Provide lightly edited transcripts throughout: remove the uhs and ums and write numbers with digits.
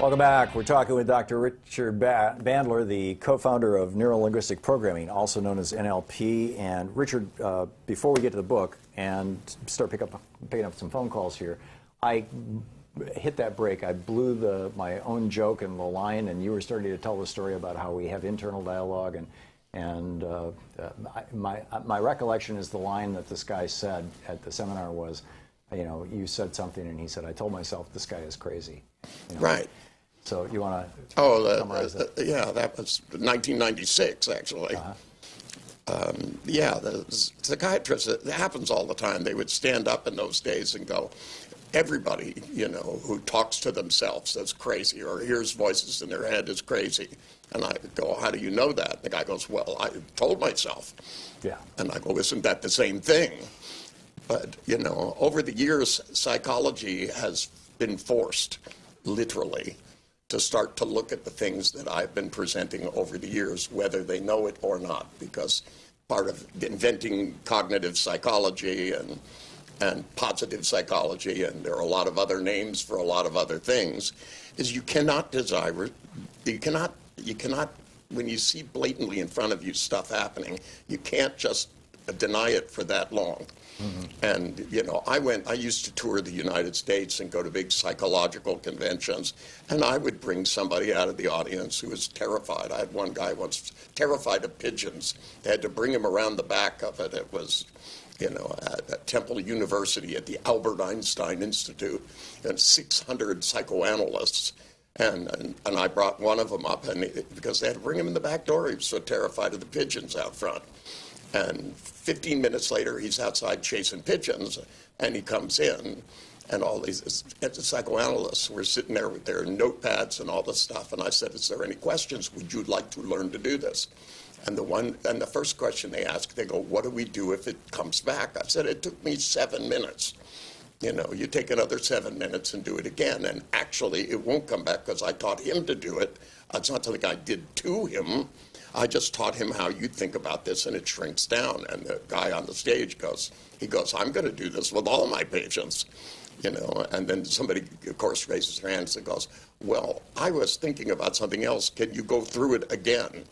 Welcome back. We're talking with Dr. Richard Bandler, the co-founder of Neuro Linguistic Programming, also known as NLP. And Richard, before we get to the book and start picking up some phone calls here, I hit that break. I blew my own joke and the line, and you were starting to tell the story about how we have internal dialogue. And my recollection is the line that this guy said at the seminar was, you said something, and he said, "I told myself this guy is crazy." Right. So you want to summarize that? Yeah, that was 1996, actually. Yeah, the psychiatrists, it happens all the time. They would stand up in those days and go, everybody, who talks to themselves is crazy or hears voices in their head is crazy. And I go, how do you know that? The guy goes, well, I told myself. Yeah. And I go, isn't that the same thing? But, over the years, psychology has been forced, literally, to start to look at the things that I've been presenting over the years, whether they know it or not, because part of inventing cognitive psychology and positive psychology, and there are a lot of other names for a lot of other things, is you cannot, when you see blatantly in front of you stuff happening, you can't just deny it for that long. Mm-hmm. And, I used to tour the United States and go to big psychological conventions, and I would bring somebody out of the audience who was terrified. I had one guy once terrified of pigeons. They had to bring him around the back of it. It was, at Temple University at the Albert Einstein Institute, and 600 psychoanalysts. And I brought one of them up, because they had to bring him in the back door. He was so terrified of the pigeons out front. And 15 minutes later, he's outside chasing pigeons, and he comes in, and all these psychoanalysts were sitting there with their notepads and all this stuff. And I said, is there any questions? Would you like to learn to do this? And the first question they ask, they go, what do we do if it comes back? I said, it took me 7 minutes. You take another 7 minutes and do it again. And actually, it won't come back because I taught him to do it. It's not something I did to him. I just taught him how you think about this, and it shrinks down. And the guy on the stage goes, I'm going to do this with all my patients, And then somebody, of course, raises their hands and goes, well, I was thinking about something else. Can you go through it again?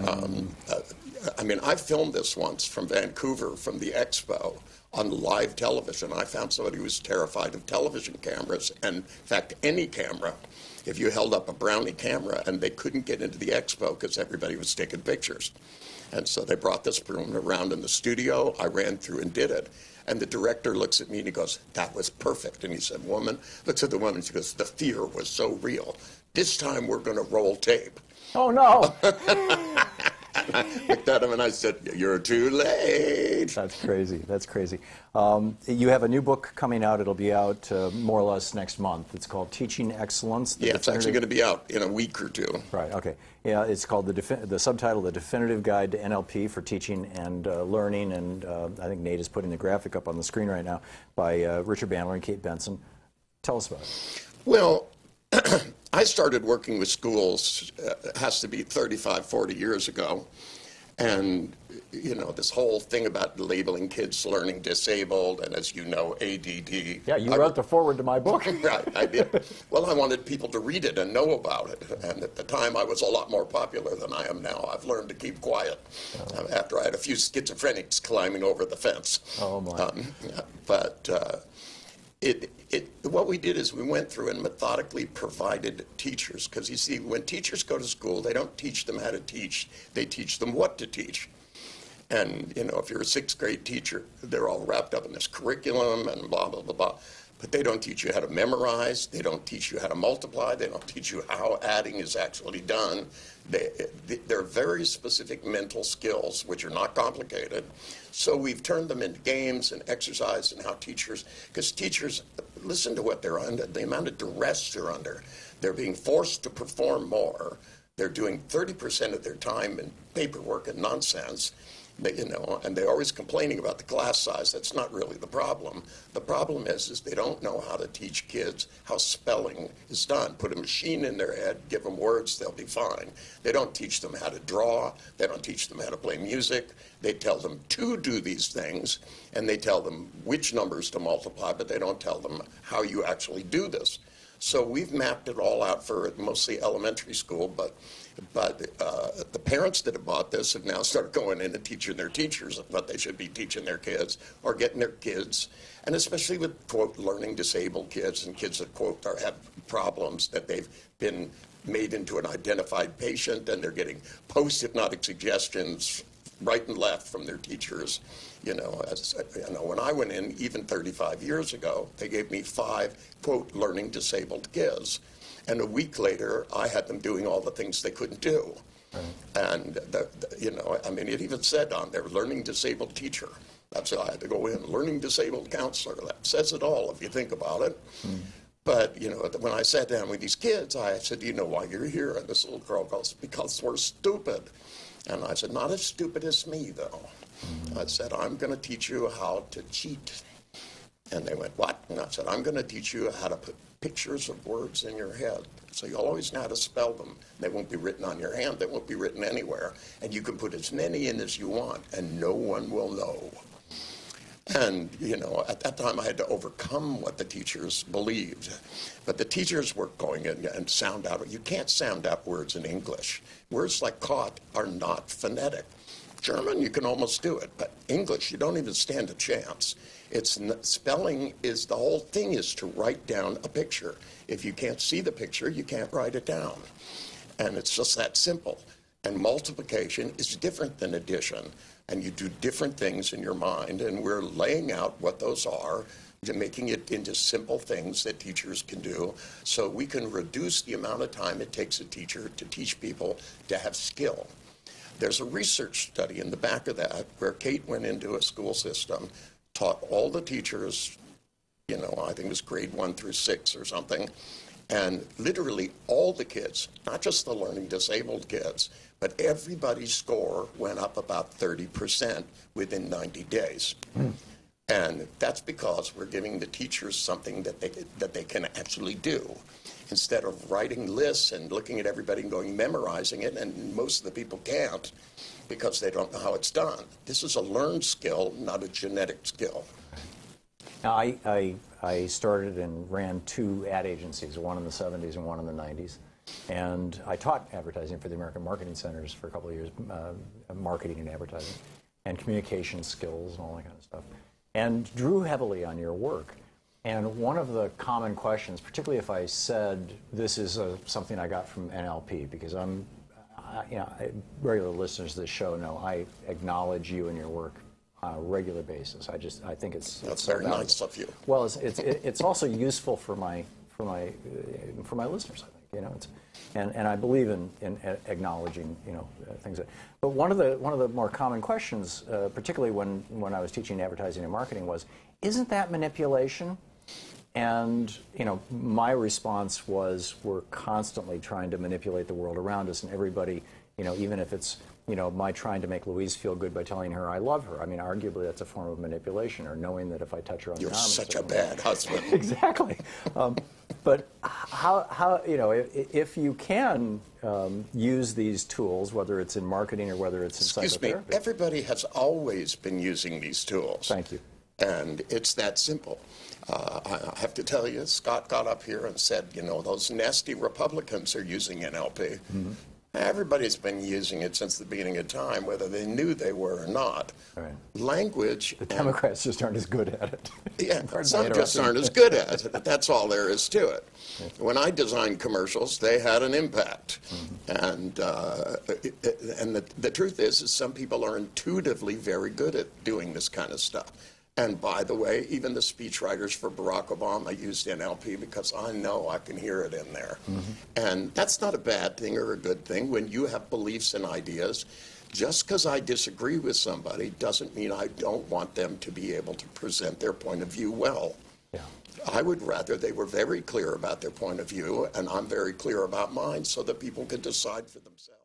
I filmed this once from Vancouver, from the expo, on live television. I found somebody who was terrified of television cameras, and in fact, any camera. If you held up a Brownie camera, and they couldn't get into the expo because everybody was taking pictures. And so they brought this room around in the studio. I ran through and did it. And the director looks at me and he goes, that was perfect. And he said, looks at the woman, she goes, the fear was so real. This time we're going to roll tape. Oh, no. I looked at him and I said, you're too late. That's crazy. That's crazy. You have a new book coming out. It'll be out more or less next month. It's called Teaching Excellence. Yeah, it's actually going to be out in a week or two. Right, okay. Yeah, it's called the subtitle, The Definitive Guide to NLP for Teaching and Learning. And I think Nate is putting the graphic up on the screen right now by Richard Bandler and Kate Benson. Tell us about it. Well, I started working with schools, has to be 35, 40 years ago. And, this whole thing about labeling kids learning disabled and, as you know, ADD. Yeah, you wrote the foreword to my book. Right, I did. Well, I wanted people to read it and know about it. And at the time, I was a lot more popular than I am now. I've learned to keep quiet after I had a few schizophrenics climbing over the fence. Oh, my. What we did is we went through and methodically provided teachers, because you see, when teachers go to school, they don't teach them how to teach, they teach them what to teach. And, if you're a 6th grade teacher, they're all wrapped up in this curriculum and blah, blah, blah, blah. But they don't teach you how to memorize, they don't teach you how to multiply, they don't teach you how adding is actually done. They're very specific mental skills, which are not complicated. So we've turned them into games and exercise, and how teachers, because teachers, listen to what they're under, the amount of duress they're under. They're being forced to perform more. They're doing 30% of their time in paperwork and nonsense. And they're always complaining about the class size. That's not really the problem. The problem is they don't know how to teach kids how spelling is done. Put a machine in their head, give them words, they'll be fine. They don't teach them how to draw. They don't teach them how to play music. They tell them to do these things, and they tell them which numbers to multiply, but they don't tell them how you actually do this. So we've mapped it all out for mostly elementary school, but the parents that have bought this have now started going in and teaching their teachers what they should be teaching their kids, or getting their kids, and especially with, quote, learning disabled kids and kids that, quote, have problems that they've been made into an identified patient, and they're getting post-hypnotic suggestions right and left from their teachers. You know, when I went in, even 35 years ago, they gave me 5, quote, learning disabled kids. And a week later, I had them doing all the things they couldn't do. Right. And, you know, I mean, it even said on there, learning disabled teacher. That's why I had to go in, learning disabled counselor. That says it all if you think about it. But, you know, when I sat down with these kids, I said, do you know why you're here? And this little girl goes, because we're stupid. And I said, not as stupid as me, though. I said, I'm going to teach you how to cheat. And they went, what? And I said, I'm going to teach you how to put pictures of words in your head. So you'll always know how to spell them. They won't be written on your hand. They won't be written anywhere. And you can put as many in as you want, and no one will know. And, you know, at that time I had to overcome what the teachers believed. But the teachers were going in and sound out. You can't sound out words in English. Words like caught are not phonetic. German, you can almost do it. But English, you don't even stand a chance. Spelling is, the whole thing is to write down a picture. If you can't see the picture, you can't write it down. And it's just that simple. And multiplication is different than addition. And you do different things in your mind, and we're laying out what those are, making it into simple things that teachers can do, so we can reduce the amount of time it takes a teacher to teach people to have skill. There's a research study in the back of that where Kate went into a school system, taught all the teachers, you know, I think it was grade 1 through 6 or something, and literally all the kids, not just the learning disabled kids, but everybody's score went up about 30% within 90 days. And that's because we're giving the teachers something that they can actually do. Instead of writing lists and looking at everybody and going, memorizing it, and most of the people can't because they don't know how it's done. This is a learned skill, not a genetic skill. Now, I started and ran 2 ad agencies, one in the 70s and one in the 90s. And I taught advertising for the American Marketing Centers for a couple of years, marketing and advertising, and communication skills and all that kind of stuff, and drew heavily on your work. And one of the common questions, particularly if I said this is something I got from NLP, because regular listeners to this show know I acknowledge you and your work on a regular basis. I think that's very nice of you. Well, it's also useful for my listeners, I think. You know, and I believe in acknowledging, you know, things. But one of the more common questions, particularly when I was teaching advertising and marketing, was, isn't that manipulation? And, you know, my response was, we're constantly trying to manipulate the world around us, and everybody, you know, even if it's, you know, my trying to make Louise feel good by telling her I love her. I mean, arguably that's a form of manipulation, or knowing that if I touch her on the arm... You're such a bad husband. Exactly. But how you know, if you can use these tools, whether it's in marketing or whether it's in psychotherapy... Excuse me, everybody has always been using these tools. Thank you. And it's that simple. I have to tell you, Scott got up here and said, you know, those nasty Republicans are using NLP. Mm-hmm. Everybody's been using it since the beginning of time, whether they knew they were or not. Right. Language... The Democrats just aren't as good at it. Yeah, some just aren't as good at it. That's all there is to it. When I designed commercials, they had an impact. Mm-hmm. And the truth is some people are intuitively very good at doing this kind of stuff. And by the way, even the speechwriters for Barack Obama used NLP because I know I can hear it in there. Mm-hmm. And that's not a bad thing or a good thing. When you have beliefs and ideas, just because I disagree with somebody doesn't mean I don't want them to be able to present their point of view well. Yeah. I would rather they were very clear about their point of view, and I'm very clear about mine, so that people can decide for themselves.